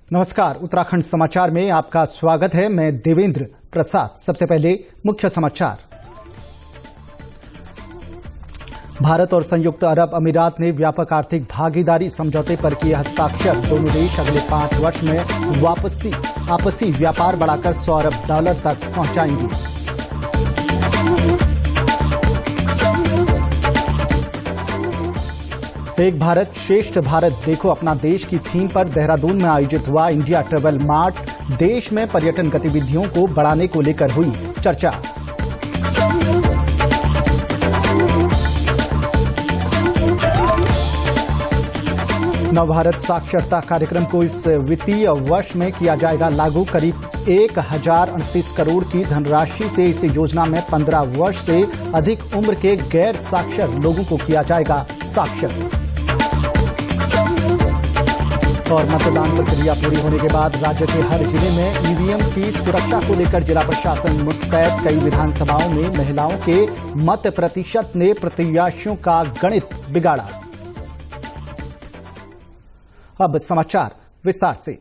नमस्कार, उत्तराखंड समाचार में आपका स्वागत है। मैं देवेंद्र प्रसाद। सबसे पहले मुख्य समाचार। भारत और संयुक्त अरब अमीरात ने व्यापक आर्थिक भागीदारी समझौते पर किए हस्ताक्षर। दोनों देश अगले 5 वर्ष में आपसी व्यापार बढ़ाकर $100 अरब तक पहुंचाएंगे। एक भारत श्रेष्ठ भारत देखो अपना देश की थीम पर देहरादून में आयोजित हुआ इंडिया ट्रैवल मार्ट। देश में पर्यटन गतिविधियों को बढ़ाने को लेकर हुई चर्चा। नवभारत साक्षरता कार्यक्रम को इस वित्तीय वर्ष में किया जाएगा लागू। करीब 1038 करोड़ की धनराशि से इस योजना में 15 वर्ष से अधिक उम्र के गैर साक्षर लोगों को किया जाएगा साक्षर। और मतदान प्रक्रिया पूरी होने के बाद राज्य के हर जिले में ईवीएम की सुरक्षा को लेकर जिला प्रशासन मुस्तैद। कई विधानसभाओं में महिलाओं के मत प्रतिशत ने प्रत्याशियों का गणित बिगाड़ा। अब समाचार विस्तार से।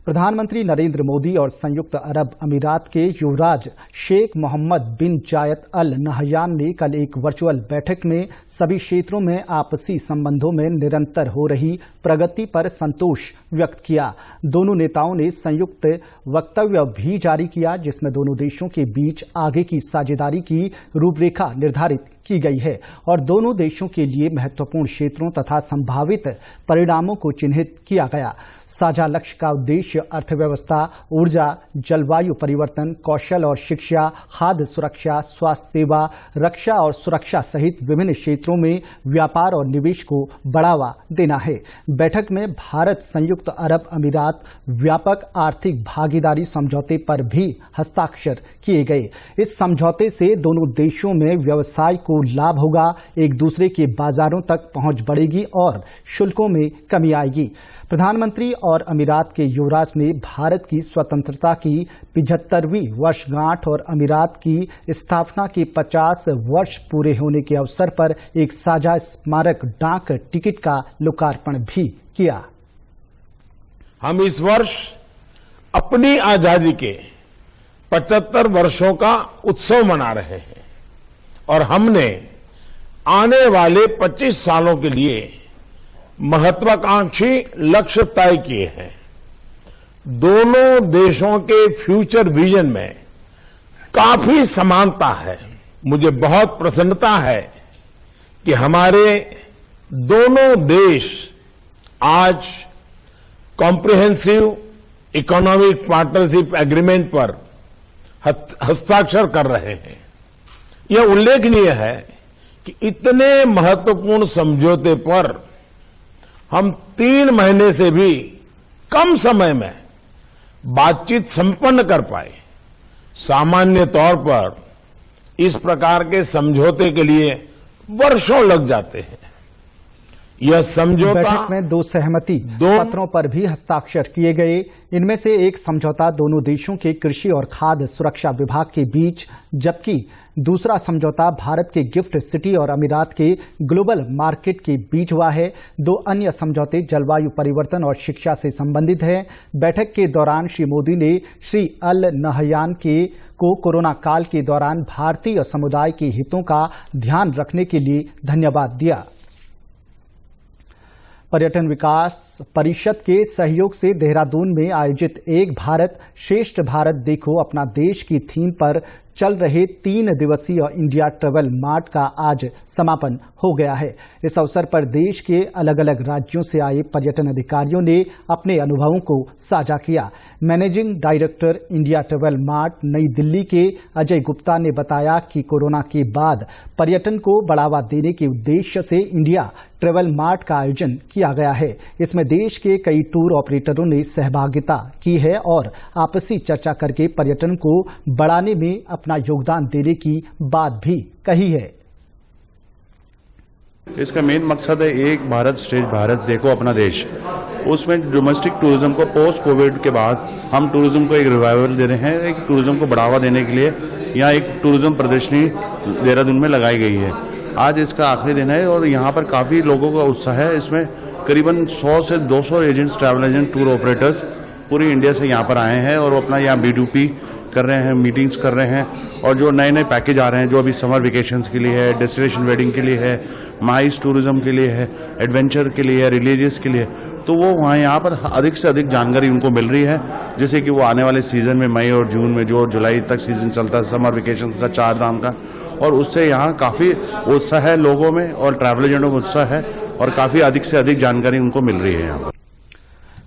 प्रधानमंत्री नरेंद्र मोदी और संयुक्त अरब अमीरात के युवराज शेख मोहम्मद बिन जायद अल नहयान ने कल एक वर्चुअल बैठक में सभी क्षेत्रों में आपसी संबंधों में निरंतर हो रही प्रगति पर संतोष व्यक्त किया। दोनों नेताओं ने संयुक्त वक्तव्य भी जारी किया, जिसमें दोनों देशों के बीच आगे की साझेदारी की रूपरेखा निर्धारित की गई है और दोनों देशों के लिए महत्वपूर्ण क्षेत्रों तथा संभावित परिणामों को चिन्हित किया गया। साझा लक्ष्य का उद्देश्य अर्थव्यवस्था, ऊर्जा, जलवायु परिवर्तन, कौशल और शिक्षा, खाद्य सुरक्षा, स्वास्थ्य सेवा, रक्षा और सुरक्षा सहित विभिन्न क्षेत्रों में व्यापार और निवेश को बढ़ावा देना है। बैठक में भारत संयुक्त अरब अमीरात व्यापक आर्थिक भागीदारी समझौते पर भी हस्ताक्षर किए गए। इस समझौते से दोनों देशों में व्यवसाय को लाभ होगा, एक दूसरे के बाजारों तक पहुंच बढ़ेगी और शुल्कों में कमी आएगी। प्रधानमंत्री और अमीरात के युवराज ने भारत की स्वतंत्रता की 75वीं वर्षगांठ और अमीरात की स्थापना के 50 वर्ष पूरे होने के अवसर पर एक साझा स्मारक डाक टिकट का लोकार्पण भी किया। हम इस वर्ष अपनी आजादी के 75 वर्षों का उत्सव मना रहे हैं और हमने आने वाले 25 सालों के लिए महत्वाकांक्षी लक्ष्य तय किए हैं। दोनों देशों के फ्यूचर विजन में काफी समानता है। मुझे बहुत प्रसन्नता है कि हमारे दोनों देश आज कॉम्प्रिहेंसिव इकोनॉमिक पार्टनरशिप एग्रीमेंट पर हस्ताक्षर कर रहे हैं। यह उल्लेखनीय है कि इतने महत्वपूर्ण समझौते पर हम 3 महीने से भी कम समय में बातचीत संपन्न कर पाए। सामान्य तौर पर इस प्रकार के समझौते के लिए वर्षों लग जाते हैं। यह समझौता बैठक में 2 सहमति पत्रों पर भी हस्ताक्षर किए गए। इनमें से एक समझौता दोनों देशों के कृषि और खाद्य सुरक्षा विभाग के बीच, जबकि दूसरा समझौता भारत के गिफ्ट सिटी और अमीरात के ग्लोबल मार्केट के बीच हुआ है। 2 अन्य समझौते जलवायु परिवर्तन और शिक्षा से संबंधित हैं। बैठक के दौरान श्री मोदी ने श्री अल नहयान को कोरोना काल के दौरान भारतीय समुदाय के हितों का ध्यान रखने के लिए धन्यवाद दिया। पर्यटन विकास परिषद के सहयोग से देहरादून में आयोजित एक भारत श्रेष्ठ भारत देखो अपना देश की थीम पर चल रहे 3 दिवसीय इंडिया ट्रैवल मार्ट का आज समापन हो गया है। इस अवसर पर देश के अलग अलग राज्यों से आए पर्यटन अधिकारियों ने अपने अनुभवों को साझा किया। Managing director India travel mart नई दिल्ली के अजय गुप्ता ने बताया कि कोरोना के बाद पर्यटन को बढ़ावा देने के उद्देश्य से इंडिया ट्रैवल मार्ट का आयोजन किया गया है। इसमें देश के कई टूर ऑपरेटरों ने सहभागिता की है और आपसी चर्चा करके पर्यटन को बढ़ाने में अपना योगदान देने की बात भी कही है। इसका मेन मकसद है एक भारत श्रेष्ठ भारत देखो अपना देश। उसमें डोमेस्टिक टूरिज्म को पोस्ट कोविड के बाद हम टूरिज्म को एक रिवाइवल दे रहे हैं। एक टूरिज्म को बढ़ावा देने के लिए यहाँ एक टूरिज्म प्रदर्शनी देहरादून में लगाई गई है। आज इसका आखिरी दिन है और यहाँ पर काफी लोगों का उत्साह है। इसमें करीबन 100 से 200 agents, travel agent, tour operators पूरी इंडिया से यहाँ पर आए हैं और वो अपना यहाँ B2P कर रहे हैं, मीटिंग्स कर रहे हैं और जो नए नए पैकेज आ रहे हैं जो अभी समर वेकेशंस के लिए है, डेस्टिनेशन वेडिंग के लिए है, माइस टूरिज्म के लिए है, एडवेंचर के लिए है, रिलीजियस के लिए, तो वो वहाँ यहाँ पर अधिक से अधिक जानकारी उनको मिल रही है। जैसे कि वो आने वाले सीजन में मई और जून में जो जुलाई तक सीजन चलता है समर वेकेशंस का, 4 धाम का, और उससे यहाँ काफ़ी उत्साह है लोगों में और ट्रैवल एजेंटों में उत्साह है और काफ़ी अधिक से अधिक जानकारी उनको मिल रही है यहाँ पर।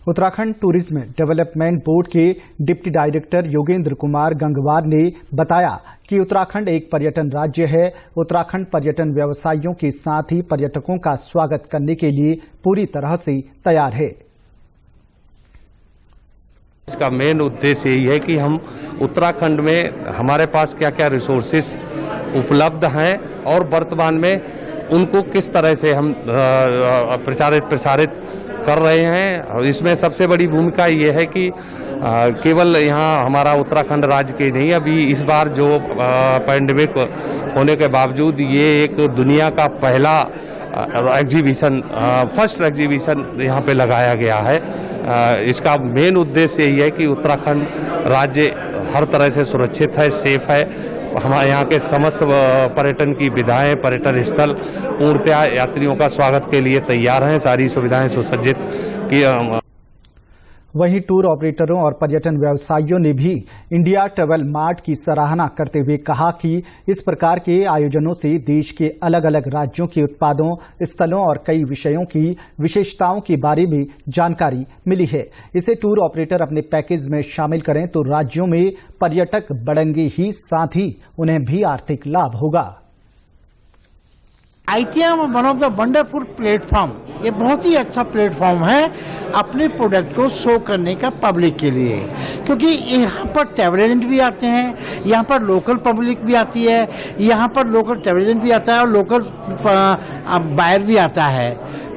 उत्तराखंड टूरिज्म डेवलपमेंट बोर्ड के डिप्टी डायरेक्टर योगेंद्र कुमार गंगवार ने बताया कि उत्तराखंड एक पर्यटन राज्य है। उत्तराखंड पर्यटन व्यवसायियों के साथ ही पर्यटकों का स्वागत करने के लिए पूरी तरह से तैयार है। इसका मेन उद्देश्य यही है कि हम उत्तराखंड में हमारे पास क्या क्या रिसोर्सेस उपलब्ध हैं और वर्तमान में उनको किस तरह से हम प्रसारित कर रहे हैं। इसमें सबसे बड़ी भूमिका ये है कि केवल यहाँ हमारा उत्तराखंड राज्य के नहीं, अभी इस बार जो पैंडेमिक होने के बावजूद ये एक दुनिया का पहला एग्जीबिशन, फर्स्ट एग्जीबिशन यहाँ पे लगाया गया है। इसका मेन उद्देश्य यही है कि उत्तराखंड राज्य हर तरह से सुरक्षित है, सेफ है। हमारे यहाँ के समस्त पर्यटन की विधाएं, पर्यटन स्थल पूर्णतया यात्रियों का स्वागत के लिए तैयार हैं, सारी सुविधाएं सुसज्जित की। वहीं टूर ऑपरेटरों और पर्यटन व्यवसायियों ने भी इंडिया ट्रैवल मार्ट की सराहना करते हुए कहा कि इस प्रकार के आयोजनों से देश के अलग अलग राज्यों के उत्पादों, स्थलों और कई विषयों की विशेषताओं के बारे में जानकारी मिली है। इसे टूर ऑपरेटर अपने पैकेज में शामिल करें तो राज्यों में पर्यटक बढ़ेंगे ही, साथ ही उन्हें भी आर्थिक लाभ होगा। ITM one of the wonderful platform, ये बहुत ही अच्छा प्लेटफॉर्म है अपने प्रोडक्ट को शो करने का पब्लिक के लिए, क्योंकि यहाँ पर ट्रैवल एजेंट भी आते हैं, यहाँ पर लोकल पब्लिक भी आती है, यहाँ पर लोकल ट्रैवल एजेंट भी आता है और लोकल बायर भी आता है।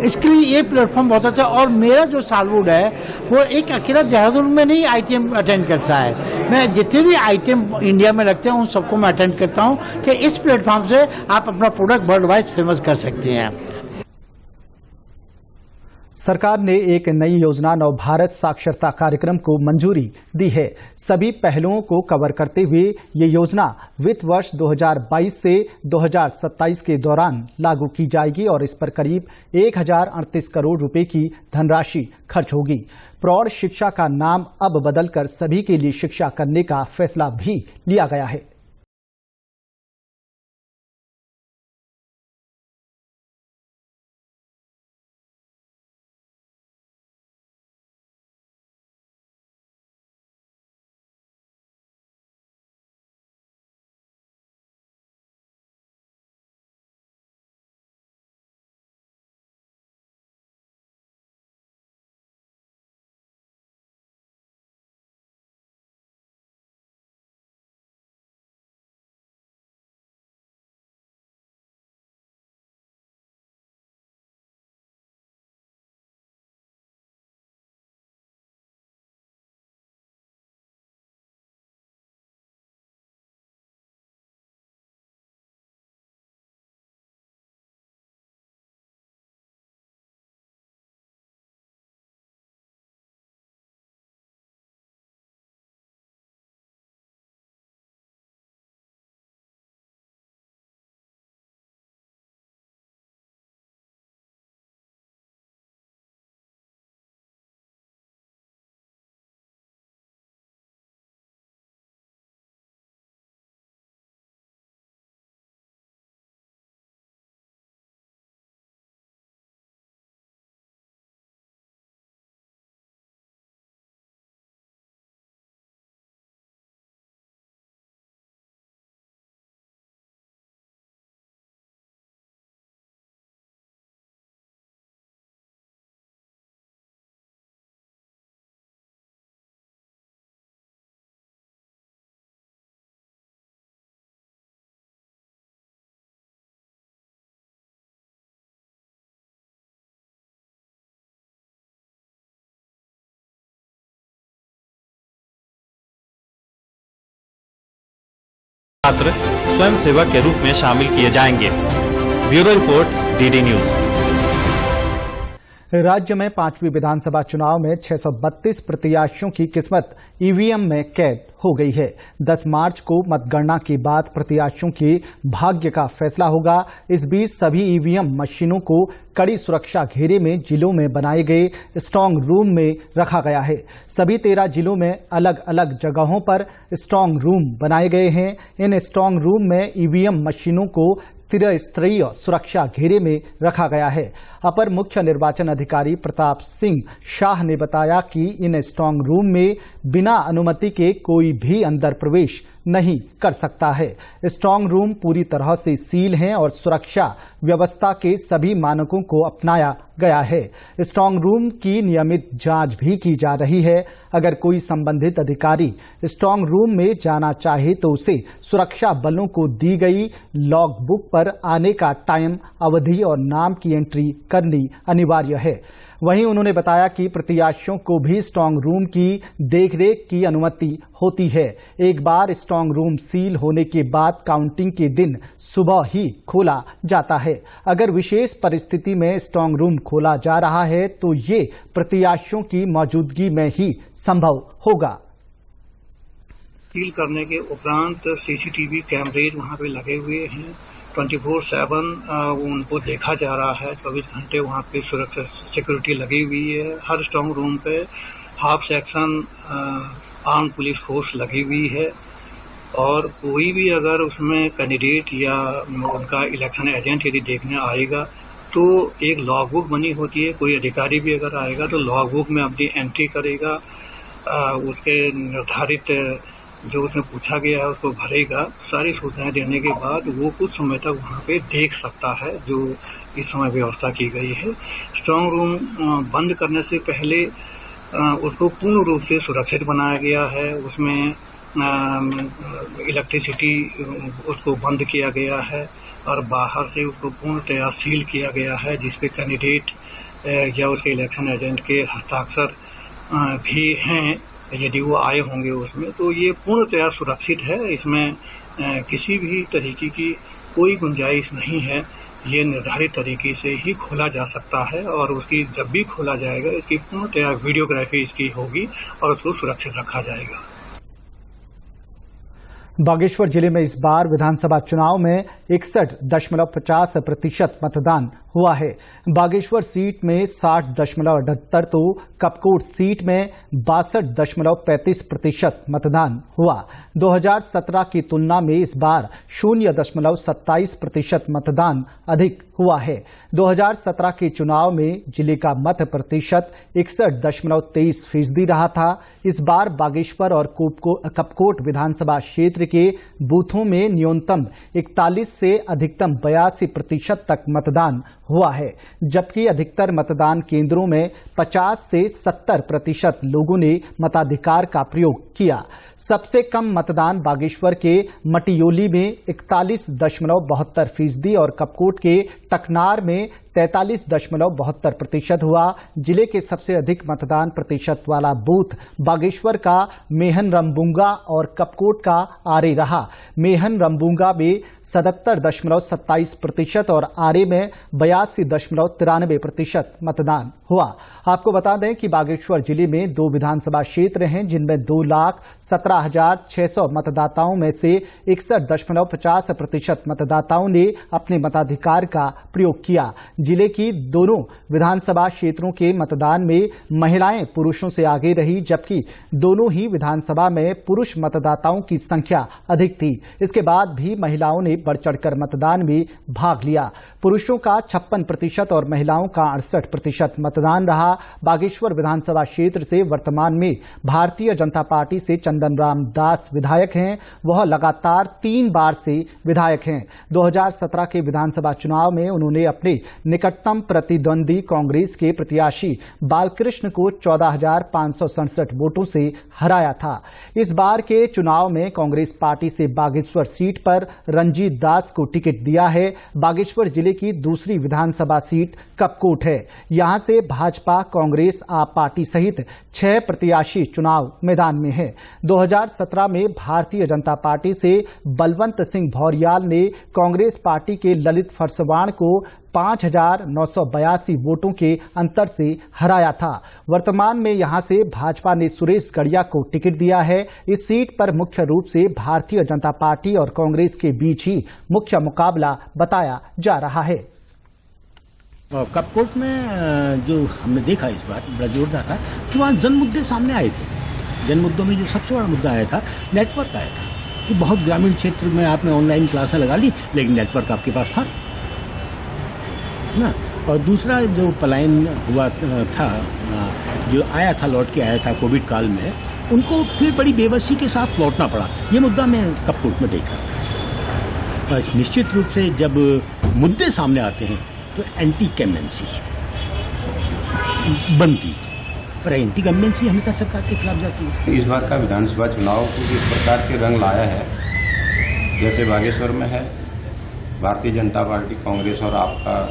इसके लिए ये प्लेटफॉर्म बहुत अच्छा। और मेरा जो सालवुड है वो एक अकेला देहरादून में नहीं ITM अटेंड करता है, मैं जितने भी ITM इंडिया में लगते हैं उन सबको मैं अटेंड करता हूँ कि इस प्लेटफॉर्म से आप अपना प्रोडक्ट वर्ल्ड वाइड फेमस कर सकते हैं। सरकार ने एक नई योजना नवभारत साक्षरता कार्यक्रम को मंजूरी दी है। सभी पहलुओं को कवर करते हुए ये योजना वित्त वर्ष 2022 से 2027 के दौरान लागू की जाएगी और इस पर करीब 1038 करोड़ रुपए की धनराशि खर्च होगी। प्रौढ़ शिक्षा का नाम अब बदलकर सभी के लिए शिक्षा करने का फैसला भी लिया गया है। छात्र स्वयं सेवक के रूप में शामिल किए जाएंगे। Bureau report, DD news. राज्य में 5वीं विधानसभा चुनाव में 632 प्रत्याशियों की किस्मत ईवीएम में कैद हो गई है। 10 मार्च को मतगणना के बाद प्रत्याशियों के भाग्य का फैसला होगा। इस बीच सभी ईवीएम मशीनों को कड़ी सुरक्षा घेरे में जिलों में बनाए गए स्ट्रांग रूम में रखा गया है। सभी 13 जिलों में अलग अलग जगहों पर स्ट्रांग रूम बनाए गए हैं। इन स्ट्रांग रूम में ईवीएम मशीनों को त्रिस्तरीय सुरक्षा घेरे में रखा गया है। अपर मुख्य निर्वाचन अधिकारी प्रताप सिंह शाह ने बताया कि इन स्ट्रांग रूम में बिना अनुमति के कोई भी अंदर प्रवेश नहीं कर सकता है। स्ट्रांग रूम पूरी तरह से सील हैं और सुरक्षा व्यवस्था के सभी मानकों को अपनाया गया है। स्ट्रांग रूम की नियमित जांच भी की जा रही है। अगर कोई संबंधित अधिकारी स्ट्रांग रूम में जाना चाहे तो उसे सुरक्षा बलों को दी गई लॉग बुक पर आने का टाइम, अवधि और नाम की एंट्री करनी अनिवार्य है। वहीं उन्होंने बताया कि प्रत्याशियों को भी स्ट्रांग रूम की देखरेख की अनुमति होती है। एक बार स्ट्रांग रूम सील होने के बाद काउंटिंग के दिन सुबह ही खोला जाता है। अगर विशेष परिस्थिति में स्ट्रांग रूम खोला जा रहा है तो ये प्रत्याशियों की मौजूदगी में ही संभव होगा। सील करने के उपरांत सीसीटीवी कैमरेज वहां पे लगे हुए हैं। 24/7 उनको देखा जा रहा है। 24 घंटे वहाँ पे सुरक्षा सिक्योरिटी लगी हुई है। हर स्ट्रांग रूम पे half section arm police force लगी हुई है और कोई भी अगर उसमें कैंडिडेट या उनका इलेक्शन एजेंट यदि देखने आएगा तो एक लॉग बुक बनी होती है। कोई अधिकारी भी अगर आएगा तो लॉग बुक में अपनी एंट्री करेगा, उसके निर्धारित जो उसमें पूछा गया है उसको भरेगा। सारी सूचनाएं देने के बाद वो कुछ समय तक वहाँ पे देख सकता है, जो इस समय व्यवस्था की गई है। स्ट्रांग रूम बंद करने से पहले उसको पूर्ण रूप से सुरक्षित बनाया गया है। उसमें इलेक्ट्रिसिटी उसको बंद किया गया है और बाहर से उसको पूर्णतया सील किया गया है, जिसपे कैंडिडेट या उसके इलेक्शन एजेंट के हस्ताक्षर भी हैं। यदि वो आए होंगे उसमें तो ये पूर्णतया सुरक्षित है। इसमें किसी भी तरीके की कोई गुंजाइश नहीं है। ये निर्धारित तरीके से ही खोला जा सकता है और उसकी जब भी खोला जाएगा इसकी पूर्णतया वीडियोग्राफी इसकी होगी और उसको सुरक्षित रखा जाएगा। बागेश्वर जिले में इस बार विधानसभा चुनाव में 61.50% मतदान हुआ है। बागेश्वर सीट में 60.78 तो कपकोट सीट में 62.35% मतदान हुआ। 2017 की तुलना में इस बार 0.27% मतदान अधिक हुआ है। 2017 के चुनाव में जिले का मत प्रतिशत 61.23% रहा था। इस बार बागेश्वर और कपकोट विधानसभा क्षेत्र के बूथों में न्यूनतम 41 से अधिकतम 82% तक मतदान हुआ है, जबकि अधिकतर मतदान केंद्रों में 50 से 70% लोगों ने मताधिकार का प्रयोग किया। सबसे कम मतदान बागेश्वर के मटियोली में 41.72% और कपकोट के टकनार में 43.72% हुआ। जिले के सबसे अधिक मतदान प्रतिशत वाला बूथ बागेश्वर का मेहन रंबुंगा और कपकोट का आरे रहा। मेहन रंबुंगा में 77.27% और आरे में 82.93% मतदान हुआ। आपको बता दें कि बागेश्वर जिले में 2 विधानसभा क्षेत्र हैं, जिनमें 2,17,600 मतदाताओं में से 61.50% मतदाताओं ने अपने मताधिकार का प्रयोग किया। जिले की दोनों विधानसभा क्षेत्रों के मतदान में महिलाएं पुरुषों से आगे रही, जबकि दोनों ही विधानसभा में पुरुष मतदाताओं की संख्या अधिक थी। इसके बाद भी महिलाओं ने बढ़ चढ़कर मतदान में भाग लिया। पुरुषों का 56% और महिलाओं का 68% मतदान रहा। बागेश्वर विधानसभा क्षेत्र से वर्तमान में भारतीय जनता पार्टी से चंदन राम दास विधायक हैं। वह लगातार 3 बार से विधायक हैं। 2017 के विधानसभा चुनाव में उन्होंने अपने निकटतम प्रतिद्वंदी कांग्रेस के प्रत्याशी बालकृष्ण को 14,567 वोटों से हराया था। इस बार के चुनाव में कांग्रेस पार्टी से बागेश्वर सीट पर रंजीत दास को टिकट दिया है। बागेश्वर जिले की दूसरी विधानसभा सीट कपकोट है। यहां से भाजपा, कांग्रेस, आप पार्टी सहित 6 प्रत्याशी चुनाव मैदान में हैं। 2017 में भारतीय जनता पार्टी से बलवंत सिंह भौरियाल ने कांग्रेस पार्टी के ललित फरसवाण को 5,982 वोटों के अंतर से हराया था। वर्तमान में यहां से भाजपा ने सुरेश गड़िया को टिकट दिया है। इस सीट पर मुख्य रूप से भारतीय जनता पार्टी और कांग्रेस के बीच ही मुख्य मुकाबला बताया जा रहा है। कपकोट में जो हमने देखा इस बार बड़ा जोरदार था कि वहाँ जन मुद्दे सामने आए थे। जन मुद्दों में जो सबसे बड़ा मुद्दा आया था, नेटवर्क आया था कि बहुत ग्रामीण क्षेत्र में आपने ऑनलाइन क्लासें लगा ली लेकिन नेटवर्क आपके पास था ना। और दूसरा जो पलायन हुआ था, जो आया था, लौट के आया था कोविड काल में, उनको फिर बड़ी बेबसी के साथ लौटना पड़ा। ये मुद्दा मैं कपकोट में देख रहा था। और निश्चित रूप से जब मुद्दे सामने आते हैं तो एंटी कैम्पेंसी बनती, पर एंटी कैम्पेंसी हमेशा सरकार के खिलाफ जाती है। इस बार का विधानसभा चुनाव कुछ इस प्रकार के रंग लाया है, जैसे बागेश्वर में है भारतीय जनता पार्टी, कांग्रेस और आपका,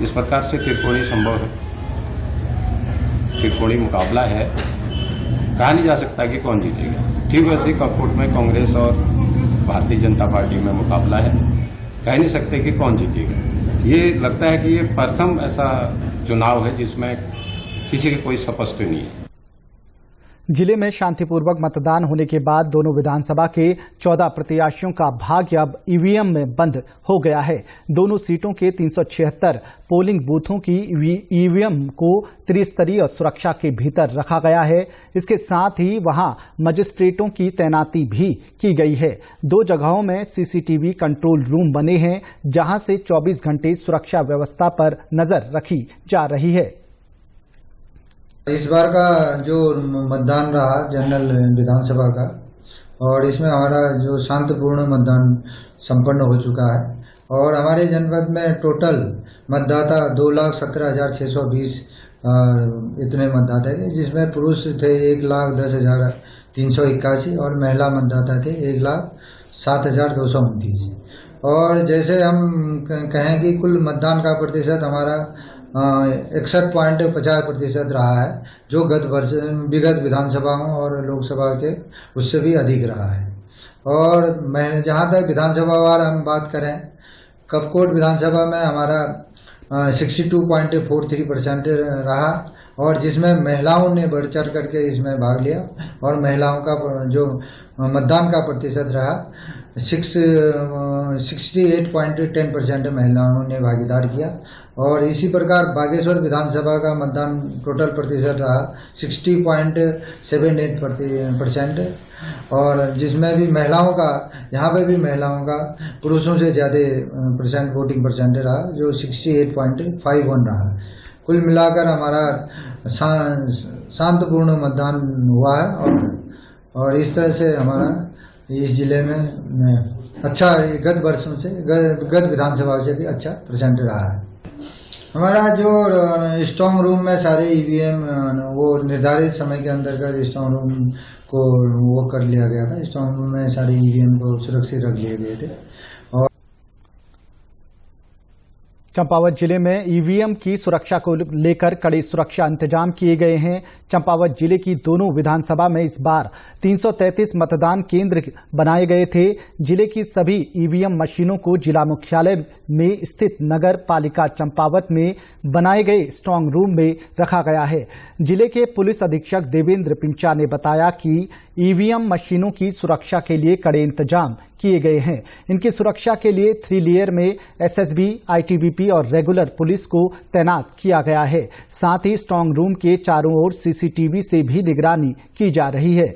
इस प्रकार से त्रिकोणीय संभव है, त्रिकोणीय मुकाबला है। कहा नहीं जा सकता कि कौन जीतेगा। ठीक वैसे कपकोट में कांग्रेस और भारतीय जनता पार्टी में मुकाबला है, कह नहीं सकते कि कौन जीतेगा। ये लगता है कि ये प्रथम ऐसा चुनाव है जिसमें किसी की कोई स्पष्ट नहीं है। जिले में शांतिपूर्वक मतदान होने के बाद दोनों विधानसभा के 14 प्रत्याशियों का भाग्य अब ईवीएम में बंद हो गया है। दोनों सीटों के 376 पोलिंग बूथों की ईवीएम को त्रिस्तरीय सुरक्षा के भीतर रखा गया है। इसके साथ ही वहां मजिस्ट्रेटों की तैनाती भी की गई है। 2 जगहों में सीसीटीवी कंट्रोल रूम बने हैं, जहां से 24 घंटे सुरक्षा व्यवस्था पर नजर रखी जा रही है। इस बार का जो मतदान रहा जनरल विधानसभा का, और इसमें हमारा जो शांतिपूर्ण मतदान संपन्न हो चुका है। और हमारे जनपद में टोटल मतदाता 2,17,620 इतने मतदाता थे, जिसमें पुरुष थे 1,10,381 और महिला मतदाता थे 1,07,229। और जैसे हम कहें कि कुल मतदान का प्रतिशत हमारा 61.50% रहा है, जो विगत विधानसभाओं और लोकसभा के उससे भी अधिक रहा है। और जहाँ तक विधानसभावार हम बात करें, कपकोट विधानसभा में हमारा 62.43% रहा, और जिसमें महिलाओं ने बढ़ चढ़ करके इसमें भाग लिया, और महिलाओं का जो मतदान का प्रतिशत रहा 68.10% महिलाओं ने भागीदार किया। और इसी प्रकार बागेश्वर विधानसभा का मतदान टोटल प्रतिशत रहा 60.78%, और जिसमें भी महिलाओं का, यहाँ पे भी महिलाओं का पुरुषों से ज़्यादा वोटिंग परसेंट रहा, जो 68.51 रहा। कुल मिलाकर हमारा शांतिपूर्ण मतदान हुआ है, और इस तरह से हमारा इस जिले में अच्छा गत वर्षों से, गत विधानसभा से भी अच्छा परसेंट रहा है। हमारा जो स्ट्रांग रूम में सारे ईवीएम वो निर्धारित समय के अंतर्गत स्ट्रांग रूम को वो कर लिया गया था। स्ट्रांग रूम में सारे ईवीएम को सुरक्षित रख लिए गए थे। और चंपावत जिले में ईवीएम की सुरक्षा को लेकर कड़े सुरक्षा इंतजाम किए गए हैं। चंपावत जिले की दोनों विधानसभा में इस बार 333 मतदान केंद्र बनाए गए थे। जिले की सभी ईवीएम मशीनों को जिला मुख्यालय में स्थित नगर पालिका चंपावत में बनाए गए स्ट्रांग रूम में रखा गया है। जिले के पुलिस अधीक्षक देवेंद्र पिंचा ने बताया कि ईवीएम मशीनों की सुरक्षा के लिए कड़े इंतजाम किए गए हैं। इनकी सुरक्षा के लिए 3 लेयर में एसएसबी, आईटीबीपी और रेगुलर पुलिस को तैनात किया गया है। साथ ही स्ट्रांग रूम के चारों ओर सीसीटीवी से भी निगरानी की जा रही है।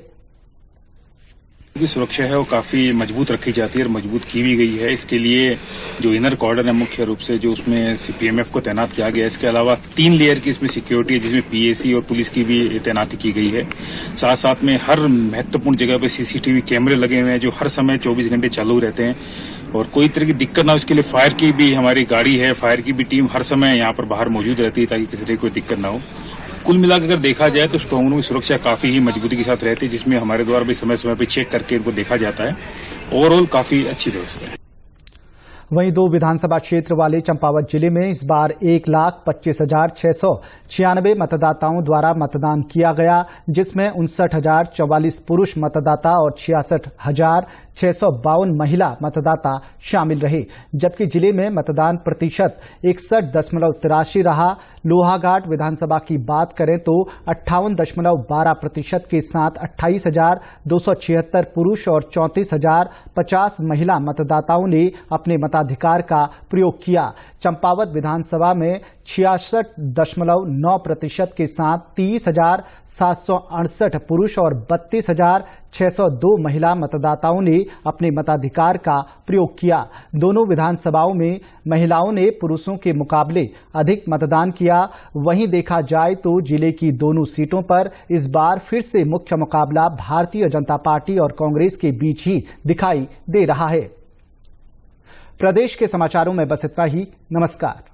की सुरक्षा है वो काफी मजबूत रखी जाती है और मजबूत की भी गई है। इसके लिए जो इनर कॉर्डन है मुख्य रूप से जो उसमें सीपीएमएफ को तैनात किया गया है। इसके अलावा 3 लेयर की इसमें सिक्योरिटी है, जिसमें पीएसी और पुलिस की भी तैनाती की गई है। साथ साथ में हर महत्वपूर्ण जगह पे सीसीटीवी कैमरे लगे हुए हैं, जो हर समय 24 घंटे चालू रहते हैं, और कोई तरह की दिक्कत ना हो इसके लिए फायर की भी हमारी गाड़ी है, फायर की भी टीम हर समय यहाँ पर बाहर मौजूद रहती है, ताकि किसी तरह की कोई दिक्कत ना हो। कुल मिलाकर अगर देखा जाए तो स्ट्रांग रूम की सुरक्षा काफी ही मजबूती के साथ रहती है, जिसमें हमारे द्वारा भी समय समय पर चेक करके इनको देखा जाता है। ओवरऑल काफी अच्छी व्यवस्था है। वहीं 2 विधानसभा क्षेत्र वाले चंपावत जिले में इस बार 1,25,696 मतदाताओं द्वारा मतदान किया गया, जिसमें 59,044 पुरुष मतदाता और 66,652 महिला मतदाता शामिल रहे, जबकि जिले में मतदान प्रतिशत 61.83 रहा। लोहाघाट विधानसभा की बात करें तो 58.12% के साथ 28,276 पुरुष और 34,050 महिला मतदाताओं ने अपने मताधिकार का प्रयोग किया। चंपावत विधानसभा में 66.9% के साथ 30,768 पुरुष और 32,602 महिला मतदाताओं ने अपने मताधिकार का प्रयोग किया। दोनों विधानसभाओं में महिलाओं ने पुरुषों के मुकाबले अधिक मतदान किया। वहीं देखा जाए तो जिले की दोनों सीटों पर इस बार फिर से मुख्य मुकाबला भारतीय जनता पार्टी और कांग्रेस के बीच ही दिखाई दे रहा है। प्रदेश के समाचारों में बस इतना ही। नमस्कार।